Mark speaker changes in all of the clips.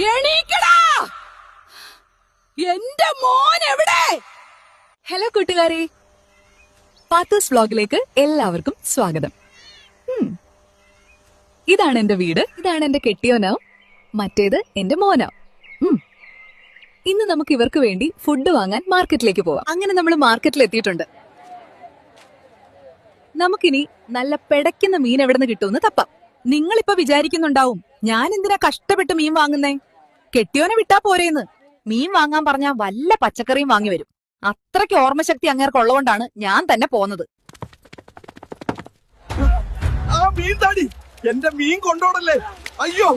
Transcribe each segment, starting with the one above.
Speaker 1: എണീക്കടാ! എന്റെ മോൻ എവിടെ?
Speaker 2: ഹലോ കൂട്ടുകാരെ, പാത്തൂസ് വ്ലോഗിലേക്ക് എല്ലാവർക്കും സ്വാഗതം. ഇതാണ് എന്റെ വീട്, ഇതാണ് എന്റെ കെട്ടിയോനോ, മറ്റേത് എന്റെ മോനോ. ഇന്ന് നമുക്ക് ഇവർക്ക് വേണ്ടി ഫുഡ് വാങ്ങാൻ മാർക്കറ്റിലേക്ക് പോവാം. അങ്ങനെ നമ്മൾ മാർക്കറ്റിൽ എത്തിയിട്ടുണ്ട്. നമുക്കിനി നല്ല പെടയ്ക്കുന്ന മീൻ എവിടെ നിന്ന് കിട്ടുമെന്ന് തപ്പാം.
Speaker 1: നിങ്ങളിപ്പോ വിചാരിക്കുന്നുണ്ടാവും, ഞാൻ എന്തിനാ കഷ്ടപ്പെട്ട് മീൻ വാങ്ങുന്നേ? കെട്ടിയോനെ വിട്ടാ പോരേന്ന്. മീൻ വാങ്ങാൻ പറഞ്ഞാ വല്ല പച്ചക്കറിയും വാങ്ങി വരും. അത്രയ്ക്ക് ഓർമ്മശക്തി അങ്ങേർക്കുള്ളതുകൊണ്ടാണ് ഞാൻ തന്നെ പോന്നത്.
Speaker 3: എന്റെ മീൻ കൊണ്ടോടല്ലേ? അയ്യോ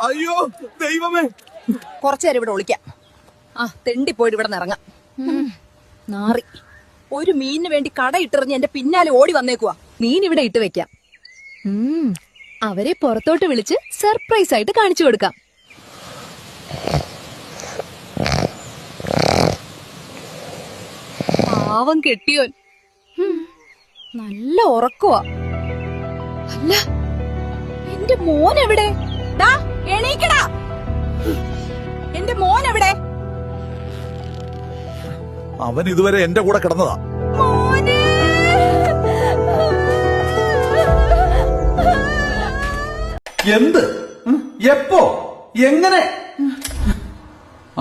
Speaker 3: അയ്യോ ദൈവമേ!
Speaker 1: കുറച്ചുനേരം ഇവിടെ ഒളിക്കാം. തെണ്ടിപ്പോയിട്ട് ഇവിടെ നിറങ്ങാം. നാറി ഒരു മീനിന് വേണ്ടി കട ഇട്ടെറിഞ്ഞ് എന്റെ പിന്നാലെ ഓടി വന്നേക്കുവാ.
Speaker 2: മീൻ ഇവിടെ ഇട്ട് വെക്കാം. അവരെ പുറത്തോട്ട് വിളിച്ച് സർപ്രൈസ് ആയിട്ട് കാണിച്ചു കൊടുക്കാം. പാവം കെട്ടിയോൻ
Speaker 1: നല്ല ഉറക്കവാ. അല്ല, എന്റെ മോൻ എവിടെ? ദാ എണീക്കടാ! എന്റെ മോൻ എവിടെ?
Speaker 3: അവൻ ഇതുവരെ എന്റെ കൂടെ കിടന്നതാ.
Speaker 1: മോനെ!
Speaker 3: എന്ത്? എപ്പോ? എങ്ങനെ?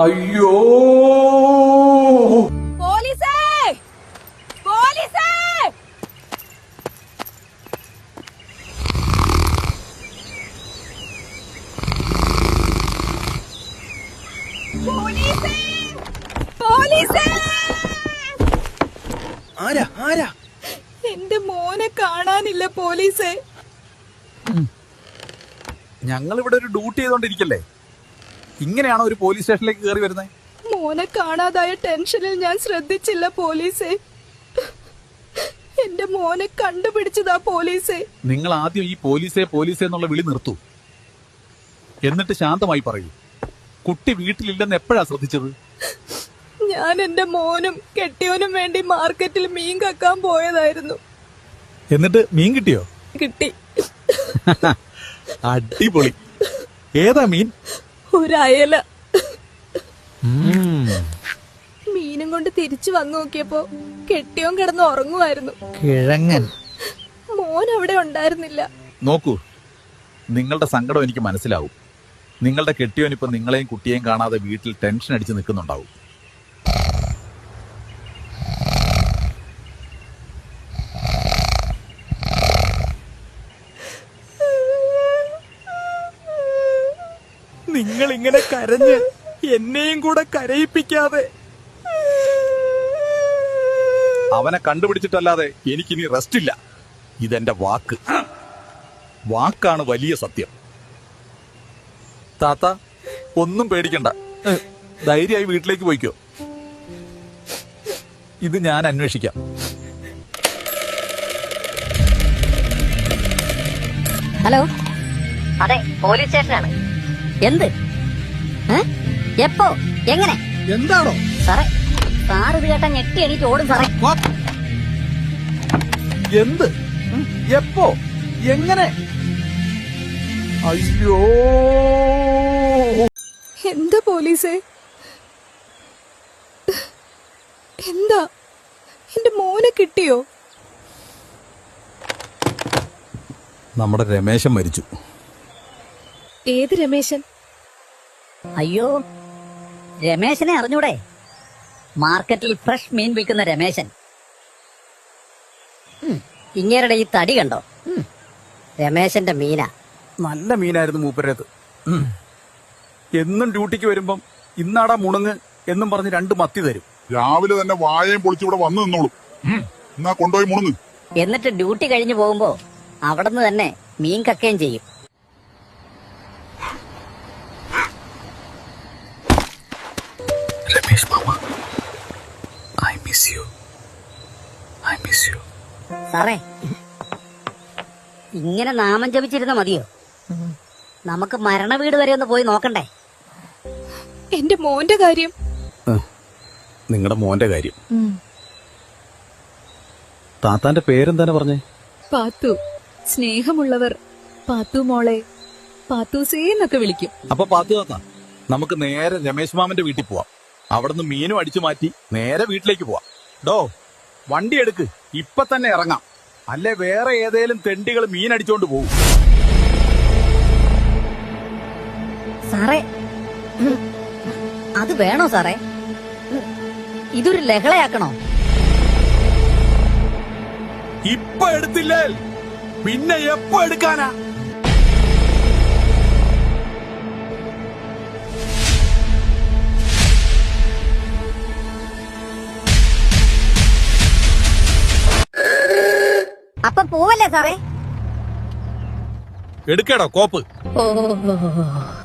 Speaker 3: അയ്യോ!
Speaker 1: പോലീസേ! പോലീസേ! പോലീസേ! പോലീസേ!
Speaker 3: ആരാ ആരാ?
Speaker 1: എന്റെ മോനെ കാണാനില്ല പോലീസേ.
Speaker 3: ഞങ്ങൾ ഇവിടെ ഒരു ഡ്യൂട്ടി ചെയ്തോണ്ടിരിക്കല്ലേ? ഇങ്ങനെയാണോ ഒരു പോലീസ് സ്റ്റേഷനിലേക്ക് കയറി വരുന്നത്?
Speaker 1: മോനെ കാണാതായ ടെൻഷനിൽ ഞാൻ ശ്രദ്ധിച്ചില്ല പോലീസേ. എന്റെ മോനെ കണ്ടുപിടിച്ചതാ പോലീസേ.
Speaker 3: നിങ്ങൾ ആദ്യം ഈ പോലീസേ പോലീസേ എന്നുള്ള വിളി നിർത്തൂ. എന്നിട്ട് ശാന്തമായി പറയൂ, കുട്ടി വീട്ടിലില്ലെന്ന് എപ്പോഴാ ശ്രദ്ധിച്ചത്?
Speaker 1: ഞാൻ എന്റെ മോനും കെട്ടിയോനും വേണ്ടി മാർക്കറ്റിൽ മീൻ കക്കാൻ പോയതായിരുന്നു.
Speaker 3: എന്നിട്ട് മീൻ കിട്ടിയോ?
Speaker 1: കിട്ടി.
Speaker 3: അടിപൊളി. ഏതാ മീൻ?
Speaker 1: ഒരയല. മീനും കൊണ്ട് തിരിച്ചു വന്നു നോക്കിയപ്പോ കെട്ടിയോൻ കിടന്ന് ഉറങ്ങുമായിരുന്നു.
Speaker 3: കിഴങ്ങൻ.
Speaker 1: മോൻ അവിടെ ഉണ്ടായിരുന്നില്ല.
Speaker 3: നോക്കൂ, നിങ്ങളുടെ സങ്കടം എനിക്ക് മനസ്സിലാവും. നിങ്ങളുടെ കെട്ടിയോൻ ഇപ്പൊ നിങ്ങളെയും കുട്ടിയെയും കാണാതെ വീട്ടിൽ ടെൻഷൻ അടിച്ച് നിൽക്കുന്നുണ്ടാവും.
Speaker 4: നിങ്ങൾ ഇങ്ങനെ കരഞ്ഞ് എന്നെയും കൂടെ കരയിപ്പിക്കാതെ.
Speaker 3: അവനെ കണ്ടുപിടിച്ചിട്ടല്ലാതെ എനിക്കിനി റെസ്റ്റ് ഇല്ല. ഇതെന്റെ വാക്ക്. വാക്കാണ് വലിയ സത്യം. താത്ത, ഒന്നും പേടിക്കണ്ട. ധൈര്യമായി വീട്ടിലേക്ക് പോയിക്കോ. ഇത് ഞാൻ അന്വേഷിക്കാം.
Speaker 5: ഹലോ, അതെ, പോലീസ് സ്റ്റേഷനാണ്. എന്ത്? എപ്പോ? എങ്ങനെ?
Speaker 3: എന്താണോ
Speaker 5: സാറേ, സാർ ഇത് കേട്ടാ ഞെട്ടി എണീറ്റ് ഓടും സാറേ.
Speaker 3: എന്ത്? എപ്പോ? എങ്ങനെ? അയ്യോ!
Speaker 1: എന്താ പോലീസേ? എന്താ? എന്റെ മോനെ കിട്ടിയോ?
Speaker 3: നമ്മുടെ രമേശൻ മരിച്ചു.
Speaker 2: ഏത് രമേശൻ?
Speaker 5: അയ്യോ, രമേശനെ അറിഞ്ഞൂടെ? മാർക്കറ്റിൽ ഫ്രഷ് മീൻ വിൽക്കുന്ന രമേശൻ. ഇങ്ങേരുടെ ഈ തടി കണ്ടോ? രമേശന്റെ മീനാ.
Speaker 4: നല്ല മീനായിരുന്നു മൂപ്പരേത്. എന്നും ഡ്യൂട്ടിക്ക് വരുമ്പം ഇന്നാടാ മുണങ്ങ് എന്നും പറഞ്ഞ് 2 മത്തി തരും.
Speaker 6: രാവിലെ തന്നെ വായയും പൊളിച്ചിവിടെ വന്നു നിന്നോളും. എന്നാ കൊണ്ടുപോയി മുണുങ്ങ്.
Speaker 5: എന്നിട്ട് ഡ്യൂട്ടി കഴിഞ്ഞു പോകുമ്പോ അവിടുന്ന് തന്നെ മീൻ കക്കുകയും ചെയ്യും.
Speaker 3: Ramesh mama, I miss you.
Speaker 5: സാറേ, ഇങ്ങനെ നാമം ജപിച്ചിരുന്ന മതിയോ? നമുക്ക് മരണ വീട് വരെ ഒന്ന് പോയി നോക്കണ്ടേ?
Speaker 1: എന്റെ മോന്റെ കാര്യം?
Speaker 3: നിങ്ങളുടെ മോന്റെ കാര്യം. താത്താന്റെ പേരെന്താ പറഞ്ഞേ?
Speaker 2: പാത്തു. സ്നേഹമുള്ളവർ പാത്തു മോളെ, പാത്തൂസേ എന്നൊക്കെ വിളിക്കും.
Speaker 3: അപ്പൊ പാത്തു താത്ത, നമുക്ക് നേരെ രമേശ് മാമന്റെ വീട്ടിൽ പോവാം. അവിടുന്ന് മീനും അടിച്ചു മാറ്റി നേരെ വീട്ടിലേക്ക് പോവാം. ഡോ, വണ്ടി എടുക്ക്, ഇപ്പൊ തന്നെ ഇറങ്ങാം. അല്ലെ വേറെ ഏതേലും തെണ്ടികൾ മീൻ അടിച്ചോണ്ട് പോകും.
Speaker 5: സാറേ, അത് വേണോ സാറേ? ഇതൊരു ലഹളയാക്കണോ?
Speaker 3: ഇപ്പൊ എടുത്തില്ലേ പിന്നെ എപ്പോ എടുക്കാനാ?
Speaker 5: അപ്പൊ പോവല്ലേ സാറേ?
Speaker 3: എടുക്കടോ കോപ്പ്.
Speaker 5: ഓ,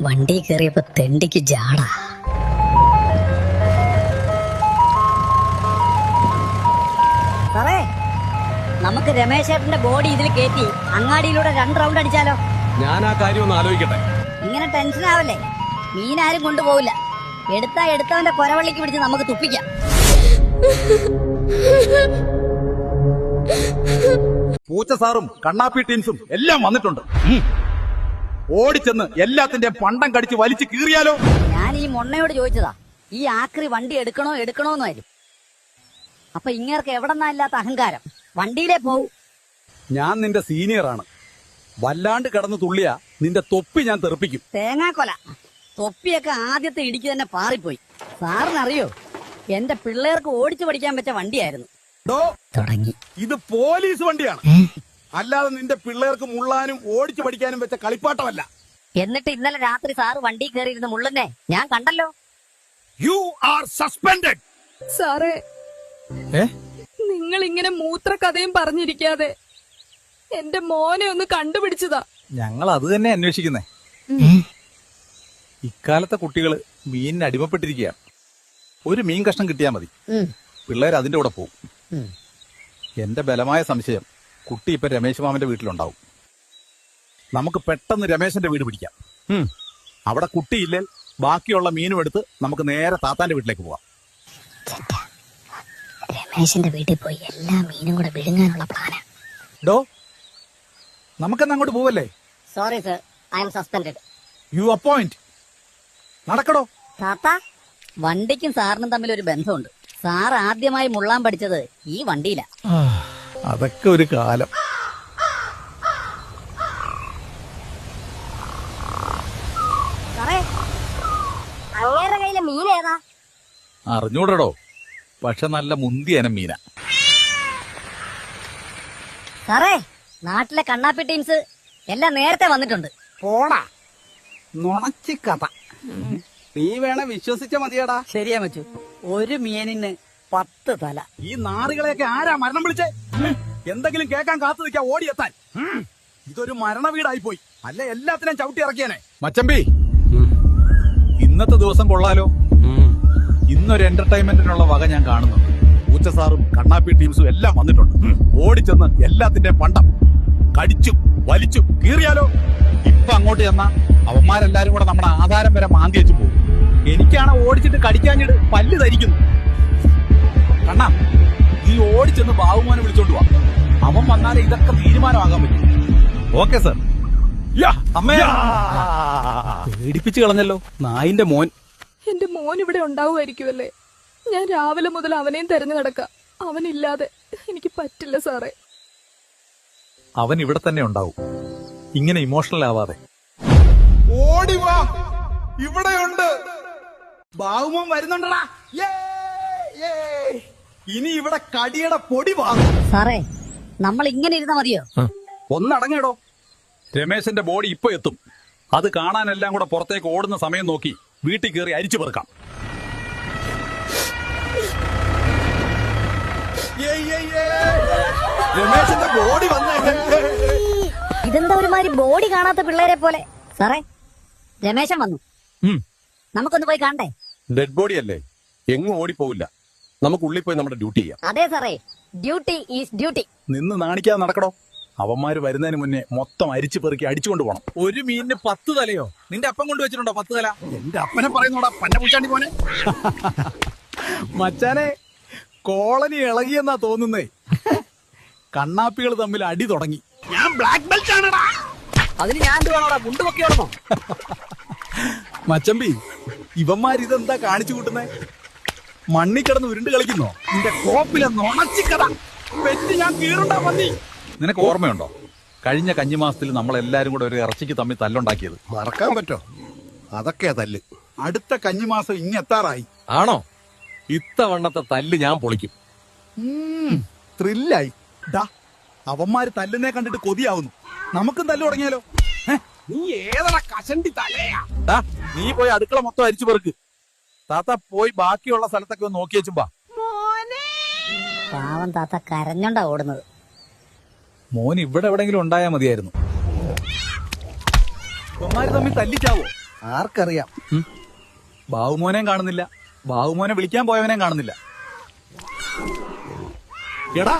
Speaker 5: വണ്ടി കയറിയപ്പോ തെണ്ടിക്ക് ജാട. സാറേ, നമുക്ക് രമേശേട്ടന്റെ ബോഡി ഇതിൽ കയറ്റി അങ്ങാടിയിലൂടെ 2 റൗണ്ട് അടിച്ചാലോ?
Speaker 3: ഞാൻ ആ കാര്യം ഒന്ന് ആലോചിക്കട്ടെ.
Speaker 5: ഇങ്ങനെ ടെൻഷൻ ആവല്ലേ? മീനാരും കൊണ്ടുപോവില്ല. എടുത്തവന്റെ കൊരവള്ളിക്ക് പിടിച്ച് നമുക്ക് തുപ്പിക്കാം.
Speaker 3: പൂച്ച സാറും കണ്ണാപ്പി ടീംസും എല്ലാം വന്നിട്ടുണ്ട്. ഓടിച്ചെന്ന് എല്ലാത്തിന്റെ പണ്ടം കടിച്ച് വലിച്ചു കീറിയാലോ?
Speaker 5: ഞാൻ ഈ മൊണ്ണയോട് ചോദിച്ചതാ, ഈ ആക്രി വണ്ടി എടുക്കണോന്നായിരുന്നു. അപ്പൊ ഇങ്ങേർക്ക് എവിടെന്നാല്ലാത്ത അഹങ്കാരം. വണ്ടിയിലേ പോവും.
Speaker 3: ഞാൻ നിന്റെ സീനിയറാണ്. വല്ലാണ്ട് കിടന്ന് തുള്ളിയാ നിന്റെ തൊപ്പി ഞാൻ തെറിപ്പിക്കും.
Speaker 5: തേങ്ങാക്കൊല. തൊപ്പിയൊക്കെ ആദ്യത്തെ ഇടിക്ക് തന്നെ പാറിപ്പോയി. സാറിനറിയോ, എന്റെ പിള്ളേർക്ക് ഓടിച്ചു പഠിക്കാൻ പറ്റിയ വണ്ടിയായിരുന്നു.
Speaker 3: ഡോ,
Speaker 5: തുടങ്ങി.
Speaker 3: ഇത് പോലീസ് വണ്ടിയാണ്, അല്ലാതെ നിന്റെ പിള്ളേർക്ക് മുള്ളാനും ഓടിച്ചു പഠിക്കാനും വെച്ച കളിപ്പാട്ടമല്ല.
Speaker 5: എന്നിട്ട് ഇന്നലെ രാത്രി സാറ് വണ്ടി കയറിയിരുന്ന മുള്ളുന്നെ ഞാൻ കണ്ടല്ലോ.
Speaker 3: You are suspended.
Speaker 2: സാറേ, നിങ്ങൾ ഇങ്ങനെ മൂത്ര കഥയും പറഞ്ഞിരിക്കാതെ എന്റെ മോനെ ഒന്ന് കണ്ടുപിടിച്ചതാ.
Speaker 3: ഞങ്ങൾ അത് തന്നെ അന്വേഷിക്കുന്നേ. ഇക്കാലത്തെ കുട്ടികള് മീനിന് അടിമപ്പെട്ടിരിക്കുകയാണ്. ഒരു മീൻ കഷ്ണം കിട്ടിയാൽ മതി, പിള്ളേർ അതിന്റെ കൂടെ പോകും. എന്റെ ബലമായ സംശയം കുട്ടി ഇപ്പൊ രമേശ് മാമന്റെ വീട്ടിലുണ്ടാവും. നമുക്ക് പെട്ടെന്ന് രമേശന്റെ വീട് പിടിക്കാം. അവിടെ കുട്ടിയില്ലേ, ബാക്കിയുള്ള മീനും എടുത്ത് നമുക്ക് നേരെ താത്താന്റെ വീട്ടിലേക്ക് പോവാം.
Speaker 5: രമേശന്റെ വീട്ടിൽ പോയി എല്ലാ മീനും കൂടെ വിഴുങ്ങാനുള്ള പ്ലാനാ.
Speaker 3: ഡോ, നമുക്കെന്നാ അങ്ങോട്ട് പോവല്ലേ?
Speaker 5: Sorry sir, I'm suspended.
Speaker 3: You appoint. നടക്കടോ.
Speaker 5: താത്ത, വണ്ടിക്കും സാറിനും തമ്മിൽ ഒരു ബന്ധമുണ്ട്. സാർ ആദ്യമായി മുള്ളാൻ പഠിച്ചത് ഈ വണ്ടിയിലാ.
Speaker 3: അതൊക്കെ ഒരു കാലം.
Speaker 5: സാറേ, അങ്ങേരുടെ കയ്യിലെ മീൻ ഏതാ?
Speaker 3: അറിഞ്ഞൂടടോ, പക്ഷെ നല്ല മുന്തിയനം മീന.
Speaker 5: സാറേ, നാട്ടിലെ കണ്ണാപ്പി ടീംസ് എല്ലാം നേരത്തെ വന്നിട്ടുണ്ട്.
Speaker 4: പോടാ, നുണച്ചി കഥ. നീ വേണ വിശ്വസിച്ച മതിയടാ. ശരിയാ മച്ചു, ഒരു മീനിന് 10 തല.
Speaker 3: ഈ നാറികളെയൊക്കെ ആരാ മരണം വിളിച്ചേ? എന്തെങ്കിലും കേൾക്കാൻ കാത്തു നിൽക്കാ ഓടിയെത്താൻ. ഇതൊരു മരണ വീടായി പോയി. അല്ല എല്ലാത്തിനും ചവിട്ടി ഇറക്കിയാനെ. മച്ചമ്പി, ഇന്നത്തെ ദിവസം കൊള്ളാലോ. ഇന്നൊരു എന്റർടൈൻമെന്റിനുള്ള വക ഞാൻ കാണുന്നുണ്ട്. പൂച്ച സാറും കണ്ണാപ്പി ടീംസും എല്ലാം വന്നിട്ടുണ്ട്. ഓടിച്ചെന്ന് എല്ലാത്തിന്റെ പണ്ടം കടിച്ചു വലിച്ചു കീറിയാലോ? ഇപ്പൊ അങ്ങോട്ട് ചെന്നാ അവന്മാരെല്ലാരും കൂടെ നമ്മുടെ ആധാരം വരെ മാന്തി വെച്ച് പോകും. എനിക്കാണ് ഓടിച്ചിട്ട് കടിക്കാഞ്ഞിട്ട് പല്ല് ധരിക്കുന്നു. കണ്ണാ, നീ ഓടിച്ചെന്ന് ബാബുമോനെ വിളിച്ചോണ്ട് വാ. അവൻ വന്നാലേ ഇതൊക്കെ തീരുമാനമാകാൻ പറ്റും. Okay sir. പേടിപ്പിച്ചു കളഞ്ഞല്ലോ നായിന്റെ മോൻ.
Speaker 2: എന്റെ മോൻ ഇവിടെ ഉണ്ടാവുമായിരിക്കുമല്ലേ? ഞാൻ രാവിലെ മുതൽ അവനെയും തെരഞ്ഞു നടക്കാം. അവനില്ലാതെ എനിക്ക് പറ്റില്ല സാറേ.
Speaker 3: അവൻ ഇവിടെ തന്നെ ഉണ്ടാവും. ഇങ്ങനെ ഇമോഷണൽ ആവാതെ.
Speaker 4: ഓടിവാ, ഇവിടെയുണ്ട്. ബാഹുമോൻ വരുന്നുണ്ടടാ. ഇനി ഇവിടെ കടിയുടെ പൊടി വാങ്ങും.
Speaker 5: സാറേ, നമ്മൾ ഇങ്ങനെ ഇരുന്നാ മതിയോ?
Speaker 3: ഒന്നടങ്ങേടോ. രമേശന്റെ ബോഡി ഇപ്പൊ എത്തും. അത് കാണാനെല്ലാം കൂടെ പുറത്തേക്ക് ഓടുന്ന സമയം നോക്കി വീട്ടിൽ കയറി അരിച്ചു പെറുക്കാം.
Speaker 4: രമേശന്റെ ബോഡി വന്നേ.
Speaker 5: ഇതെന്താ ഒരുമാതിരി ബോഡി കാണാത്ത പിള്ളേരെ പോലെ? സാറേ, രമേശൻ വന്നു. നമുക്കൊന്ന് പോയി കാണണ്ടേ?
Speaker 7: ഡെഡ് ബോഡി അല്ലേ, എങ്ങും ഓടിപ്പോവില്ല. നമുക്ക് ഉള്ളിൽ പോയി നമ്മുടെ ഡ്യൂട്ടി ചെയ്യാം.
Speaker 5: അതെ സാറേ, ഡ്യൂട്ടി ഈസ് ഡ്യൂട്ടി.
Speaker 3: നിന്ന് നാണിക്കാതെ നടക്കടോ. അവന്മാര് വരുന്നതിന് മുന്നേ മൊത്തം അരിച്ചു പെറുക്കി അടിച്ചുകൊണ്ട് പോണം. ഒരു മീനിന് 10 തലയോ? നിന്റെ അപ്പം കൊണ്ടുവച്ചിട്ടുണ്ടോ 10 തല?
Speaker 4: എന്റെ അപ്പനെ പറയുന്നോടാ പന്ന പൂച്ചാണ്ടി പോനെ.
Speaker 3: മച്ചാനെ, കോളനി ഇളകിയെന്നാ തോന്നുന്നേ. കണ്ണാപ്പികൾ തമ്മിൽ അടി തുടങ്ങി.
Speaker 4: ഞാൻ ബ്ലാക്ക് ബെൽറ്റ് ആണടാ.
Speaker 5: അതിന് ഞാൻ എന്ത് വേണോടാ? മുണ്ട് പൊക്കി ഓടണോ?
Speaker 3: മച്ചമ്പി, ഇവന്മാരിതെന്താ കാണിച്ചു കൂട്ടുന്നേ? മണ്ണി കിടന്ന് ഉരുണ്ട് കളിക്കുന്നോ? നിന്റെ കോപ്പിലെ നുണച്ചിക്കഥ വെച്ച് ഞാൻ കീറുണ്ടാ മതി. നിനക്ക് ഓർമ്മയുണ്ടോ കഴിഞ്ഞ കഞ്ഞിമാസത്തിൽ നമ്മളെല്ലാരും കൂടെ ഒരു ഇറച്ചിക്ക് തമ്മിൽ തല്ലുണ്ടാക്കിയത്?
Speaker 8: മറക്കാൻ പറ്റോ? അതൊക്കെയാ തല്ല്.
Speaker 3: അടുത്ത കഞ്ഞിമാസം ഇങ്ങെത്താറായി.
Speaker 7: ആണോ? ഇത്തവണ്ണത്തെ തല്ല് ഞാൻ പൊളിക്കും.
Speaker 3: ത്രില്ലായി. ഡാ അവന്മാര് തല്ലുന്നെ കണ്ടിട്ട് കൊതിയാവുന്നു. നമുക്കും തല്ലു തുടങ്ങിയാലോ? നീ ഏതാ കഷണ്ടി തലയാ? ഡാ നീ പോയി അടുക്കള മൊത്തം അരിച്ചു പെറുക്ക്. താത്ത പോയി ബാക്കിയുള്ള സ്ഥലത്തൊക്കെ ഒന്ന് നോക്കി വെച്ചുമ്പാ.
Speaker 5: പാവം താത്ത കരഞ്ഞോണ്ടാ ഓടുന്നത്.
Speaker 3: മോൻ ഇവിടെ എവിടെങ്കിലും ഉണ്ടായാ മതിയായിരുന്നു. ഇവന്മാര് തമ്മിൽ തല്ലിച്ചാവോ?
Speaker 8: ആർക്കറിയാം?
Speaker 3: ബാവുമോനെയും കാണുന്നില്ല, ബാവുമോനെ വിളിക്കാൻ പോയവനെയും കാണുന്നില്ല. എടാ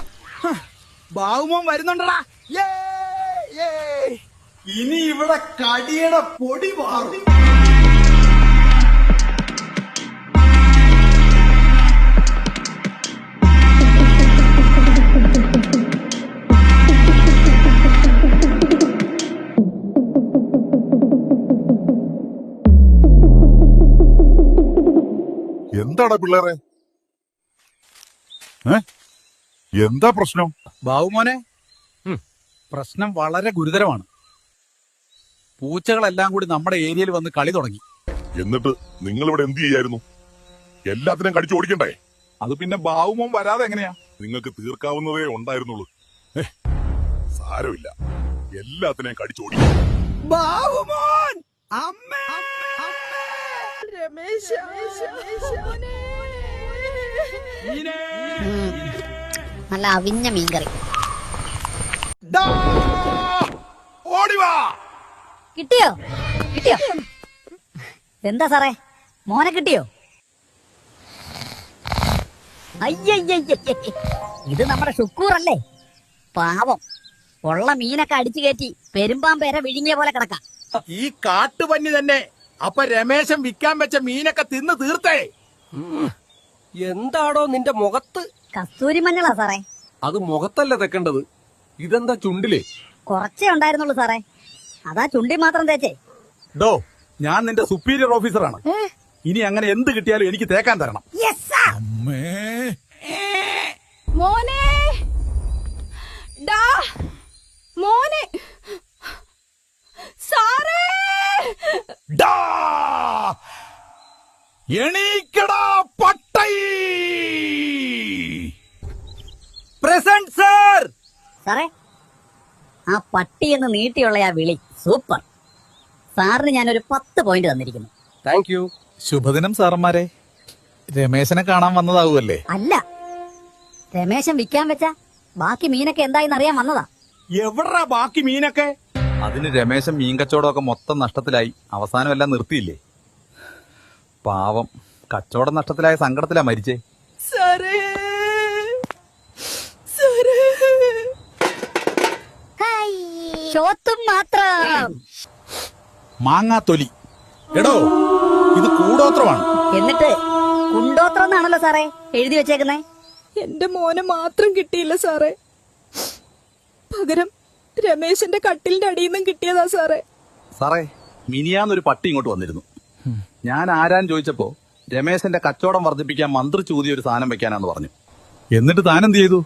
Speaker 3: ബാവുമോൻ വരുന്നുണ്ടടാ. ഇനി ഇവിടെ കടിയുടെ പൊടി മാറും.
Speaker 6: എന്താടാ പിള്ളേരെ? എന്താ പ്രശ്നം?
Speaker 3: ബാവുമോനെ, പ്രശ്നം വളരെ ഗുരുതരമാണ്. പൂച്ചകളെല്ലാം കൂടി നമ്മുടെ ഏരിയയിൽ വന്ന് കളി തുടങ്ങി.
Speaker 6: എന്നിട്ട് നിങ്ങൾ ഇവിടെ എന്ത് ചെയ്യായിരുന്നു? എല്ലാത്തിനും കടിച്ചു ഓടിക്കണ്ടേ?
Speaker 3: അത് പിന്നെ ബാവുമോൻ വരാതെ എങ്ങനെയാ?
Speaker 6: നിങ്ങൾക്ക് തീർക്കാവുന്നതേ ഉണ്ടായിരുന്നുള്ളൂ. സാരമില്ല, എല്ലാത്തിനെയും കടിച്ചു ഓടിക്കും.
Speaker 3: ബാവുമോൻ, അമ്മേ,
Speaker 5: നല്ല അവിഞ്ഞ മീൻകറി
Speaker 3: ഡാ, ഓടിവാ.
Speaker 5: കിട്ടിയോ? കിട്ടിയോ? എന്താ സാറേ, മോനെ കിട്ടിയോ? അയ്യയ്യ, ഇത് നമ്മുടെ ഷുക്കൂറല്ലേ? പാവം, ഉള്ള മീനൊക്കെ അടിച്ചു കയറ്റി പെരുമ്പാമ്പേരെ വിഴുങ്ങിയ പോലെ കിടക്കാം.
Speaker 3: ഈ കാട്ടുപന്നി തന്നെ അപ്പൊ രമേശൻ വിൽക്കാൻ വെച്ച മീനൊക്കെ തിന്ന് തീർത്തേ.
Speaker 7: എന്താടോ നിന്റെ മുഖത്ത്?
Speaker 5: കസ്തൂരി മഞ്ഞളാ സാറേ.
Speaker 7: അത് മുഖത്തല്ല തെക്കേണ്ടത്. ഇതെന്താ ചുണ്ടില്?
Speaker 5: കുറച്ചേ ഉണ്ടായിരുന്നുള്ളൂ സാറേ, അതാ ചുണ്ടി മാത്രം തേച്ചേ.
Speaker 3: ഡോ, ഞാൻ നിന്റെ സുപ്പീരിയർ ഓഫീസറാണ്. ഇനി അങ്ങനെ എന്ത് കിട്ടിയാലും എനിക്ക് തേക്കാൻ തരണം. അമ്മേ,
Speaker 2: മോനെ, ഡാ മോനെ, സാറേ,
Speaker 3: ഡാ, എണീക്കടാ പട്ടൈ. Present sir.
Speaker 5: സാറേ, ആ പട്ടി എന്ന് നീട്ടിയുള്ള ആ വിളി സൂപ്പർ. സാറിന് ഞാനൊരു 10 പോയിന്റ് തന്നിരിക്കുന്നു.
Speaker 7: Thank you.
Speaker 3: ശുഭദിനം സാറന്മാരെ. രമേശനെ കാണാൻ വന്നതാവുമല്ലേ?
Speaker 5: അല്ല, രമേശൻ വിൽക്കാൻ വെച്ച ബാക്കി മീനൊക്കെ എന്തായെന്ന് അറിയാൻ വന്നതാ.
Speaker 3: എവിടാ ബാക്കി മീനൊക്കെ? അതിന് രമേശൻ മീൻ കച്ചവടമൊക്കെ മൊത്തം നഷ്ടത്തിലായി. അവസാനം എല്ലാം നിർത്തിയില്ലേ? പാവം, കച്ചവടം നഷ്ടത്തിലായ സങ്കടത്തിലാ മരിച്ചേ.
Speaker 2: സാറേ, സാറേ,
Speaker 5: ഷോത്തും മാത്രം.
Speaker 3: മാങ്ങാത്തൊലി. എടോ, ഇത് കൂടോത്രമാണ്.
Speaker 5: എന്നിട്ട് കുണ്ടോത്രം എന്നാണല്ലോ സാറേ എഴുതി വെച്ചേക്കുന്നേ.
Speaker 2: എന്റെ മോനെ മാത്രം കിട്ടിയില്ല സാറേ, പകരം രമേശന്റെ കട്ടിലിന്റെ അടിയിൽ നിന്നും കിട്ടിയതാ സാറേ.
Speaker 3: സാറേ, മിനിയാന്നൊരു പട്ടി ഇങ്ങോട്ട് വന്നിരുന്നു. ഞാൻ ആരാന്ന് ചോദിച്ചപ്പോ രമേശന്റെ കച്ചവടം വർദ്ധിപ്പിക്കാൻ മന്ത്രി ചൂതി ഒരു സാധനം വെക്കാനാന്ന് പറഞ്ഞു. എന്നിട്ട് താനെന്ത് ചെയ്തു?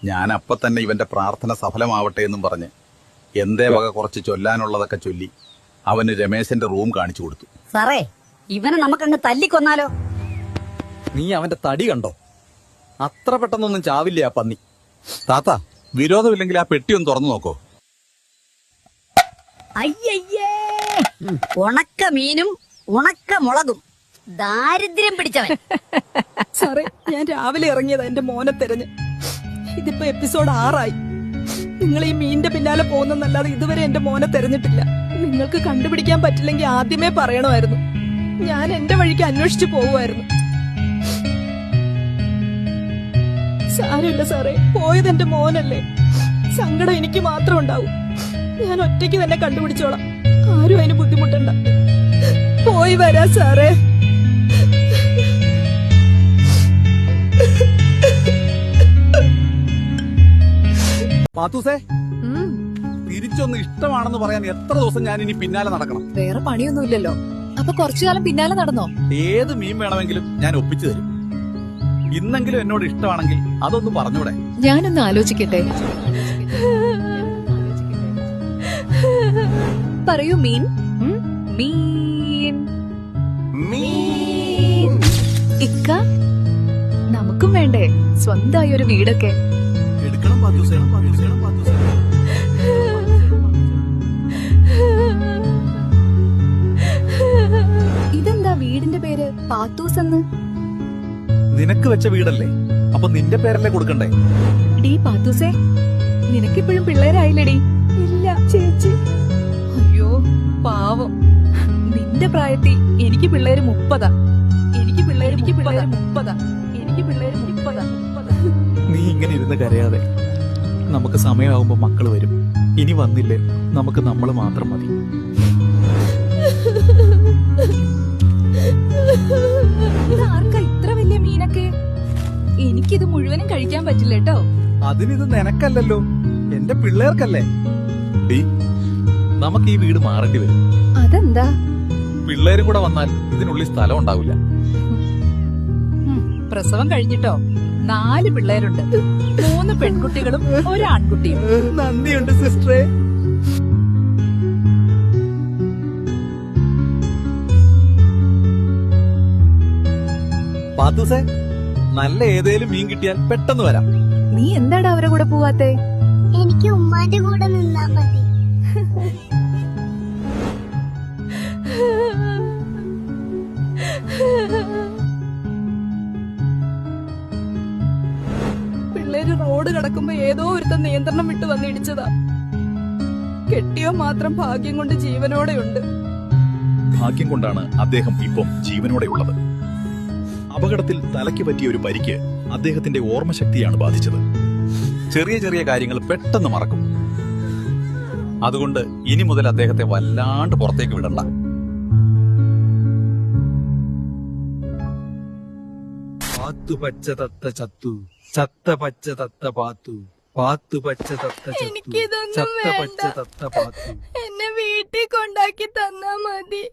Speaker 3: ഞാൻ അപ്പൊ തന്നെ ഇവന്റെ പ്രാർത്ഥന സഫലമാവട്ടെ എന്നും പറഞ്ഞ് എന്തേ വക കുറച്ച് ചൊല്ലാനുള്ളതൊക്കെ ചൊല്ലി അവന് രമേശന്റെ റൂം കാണിച്ചു കൊടുത്തു.
Speaker 5: സാറേ, ഇവനെ നമുക്കങ്ങ് തല്ലിക്കൊന്നാലോ?
Speaker 3: നീ അവന്റെ തടി കണ്ടോ? അത്ര പെട്ടെന്നൊന്നും ചാവില്ല ആ പന്നി. താത്ത, വിരോധമില്ലെങ്കിൽ ആ പെട്ടി ഒന്ന് തുറന്നു നോക്കോ.
Speaker 5: അയ്യയ്യേ, ഉണക്ക മീനും ഉണക്ക മുളകും, ദാരിദ്ര്യം പിടിച്ചവൻ.
Speaker 2: സാറേ, ഞാൻ രാവിലെ ഇറങ്ങിയതാ എന്റെ മോനെ തെരഞ്ഞ്. ഇതിപ്പോ എപ്പിസോഡ് 6 നിങ്ങൾ ഈ മീനിന്റെ പിന്നാലെ പോകുന്നല്ലാതെ ഇതുവരെ എന്റെ മോനെ തെരഞ്ഞിട്ടില്ല. നിങ്ങൾക്ക് കണ്ടുപിടിക്കാൻ പറ്റില്ലെങ്കിൽ ആദ്യമേ പറയണമായിരുന്നു. ഞാൻ എന്റെ വഴിക്ക് അന്വേഷിച്ചു പോവുമായിരുന്നു. സാരമില്ല സാറേ, പോയത് എന്റെ മോനല്ലേ. സങ്കടം എനിക്ക് മാത്രം ഉണ്ടാവും. ഞാൻ ഒറ്റയ്ക്ക് തന്നെ കണ്ടുപിടിച്ചോളാം. ആരും അതിന് ബുദ്ധിമുട്ടണ്ട. പോയി വരാ സാറേ.
Speaker 3: പാത്തൂസേ, തിരിച്ചൊന്ന് ഇഷ്ടമാണെന്ന് പറയാൻ എത്ര ദിവസം ഞാൻ ഇനി പിന്നാലെ നടക്കണം?
Speaker 2: വേറെ പണിയൊന്നുമില്ലല്ലോ.
Speaker 1: അപ്പൊ കുറച്ചു കാലം പിന്നാലെ നടന്നോ?
Speaker 3: ഏത് മീൻ വേണമെങ്കിലും ഞാൻ ഒപ്പിച്ചു തരും. ഇന്നെങ്കിലും എന്നോട് ഇഷ്ടമാണെങ്കിൽ അതൊന്ന് പറഞ്ഞൂടെ?
Speaker 1: ഞാനൊന്ന് ആലോചിക്കട്ടെ. പറയൂ മീൻ. മീൻ. ഇക്ക, നമുക്കും വേണ്ടേ സ്വന്തമായി ഒരു വീടൊക്കെ?
Speaker 3: എടുക്കണം പാത്തൂസേ, പാത്തൂസേ, പാത്തൂസേ.
Speaker 1: ഇതെന്താ വീടിന്റെ പേര് പാത്തൂസ് എന്ന്?
Speaker 3: നിനക്ക് വെച്ച വീടല്ലേ, അപ്പൊ നിന്റെ പേരല്ലേ കൊടുക്കണ്ടേ?
Speaker 1: ഡീ പാത്തൂസേ, നിനക്കിപ്പോഴും പിള്ളേരായില്ലടി? ഇല്ല ചേച്ചി. അയ്യോ പാവം. നിന്റെ പ്രായത്തിൽ എനിക്ക് പിള്ളേര് 30. എനിക്ക് പിള്ളേര് 30.
Speaker 3: നീ ഇങ്ങനെ ഇരുന്ന് കരയാതെ. നമുക്ക് സമയമാകുമ്പോ മക്കള് വരും. ഇനി വന്നില്ലേ നമുക്ക് നമ്മള് മാത്രം മതി.
Speaker 1: ആർക്കാ ഇത്ര വലിയ മീനൊക്കെ? എനിക്കിത് മുഴുവനും കഴിക്കാൻ പറ്റില്ല കേട്ടോ.
Speaker 3: അതിനിത് നിനക്കല്ലല്ലോ, എന്റെ പിള്ളേർക്കല്ലേ. ഡീ, നമുക്ക് ഈ വീട് മാറേണ്ടി വരും.
Speaker 1: അതെന്താ?
Speaker 3: പിള്ളേരും കൂടെ വന്നാൽ ഇതിനുള്ളിൽ സ്ഥലം ഉണ്ടാവില്ല.
Speaker 1: പ്രസവം കഴിഞ്ഞിട്ടോ 4 പിള്ളേരുണ്ട്. 3 പെൺകുട്ടികളും 1 ആൺകുട്ടിയും.
Speaker 3: നന്ദിയുണ്ട് സിസ്റ്ററെ. പാത്തൂസേ, നല്ല ഏതേലും മീൻ കിട്ടിയാൽ പെട്ടെന്ന് വരാം.
Speaker 1: നീ എന്താടാ അവരെ കൂടെ പോവാത്തെ?
Speaker 9: എനിക്ക് ഉമ്മാന്റെ കൂടെ നിന്നാ മതി.
Speaker 2: പിള്ളേര് റോഡ് കടക്കുമ്പോ ഏതോ ഒരുത്തൻ നിയന്ത്രണം വിട്ട് വന്ന് ഇടിച്ചതാ. കെട്ടിയോ മാത്രം ഭാഗ്യം കൊണ്ട് ജീവനോടെയുണ്ട്.
Speaker 3: ഭാഗ്യം കൊണ്ടാണ് അദ്ദേഹം ഇപ്പം ജീവനോടെയുള്ളത്. അപകടത്തിൽ തലയ്ക്ക് പറ്റിയ ഒരു പരിക്ക് അദ്ദേഹത്തിന്റെ ഓർമ്മശക്തിയാണ് ബാധിച്ചത്. ചെറിയ ചെറിയ കാര്യങ്ങൾ പെട്ടെന്ന് മറക്കും. അതുകൊണ്ട് ഇനി മുതൽ അദ്ദേഹത്തെ വല്ലാണ്ട് പുറത്തേക്ക് വിടണ്ട. പാത്തു പച്ച തത്ത ചത്തു, ചത്ത പച്ച തത്ത പാത്തു, പാത്തു പച്ച തത്ത ചത്തു,
Speaker 2: എനിക്കിതൊന്നും
Speaker 3: ചത്ത പച്ച
Speaker 2: വേണ്ട.
Speaker 3: തത്ത പാത്തു.
Speaker 2: എന്നെ വീട്ടിൽ കൊണ്ടാക്കി തന്നാ മതി.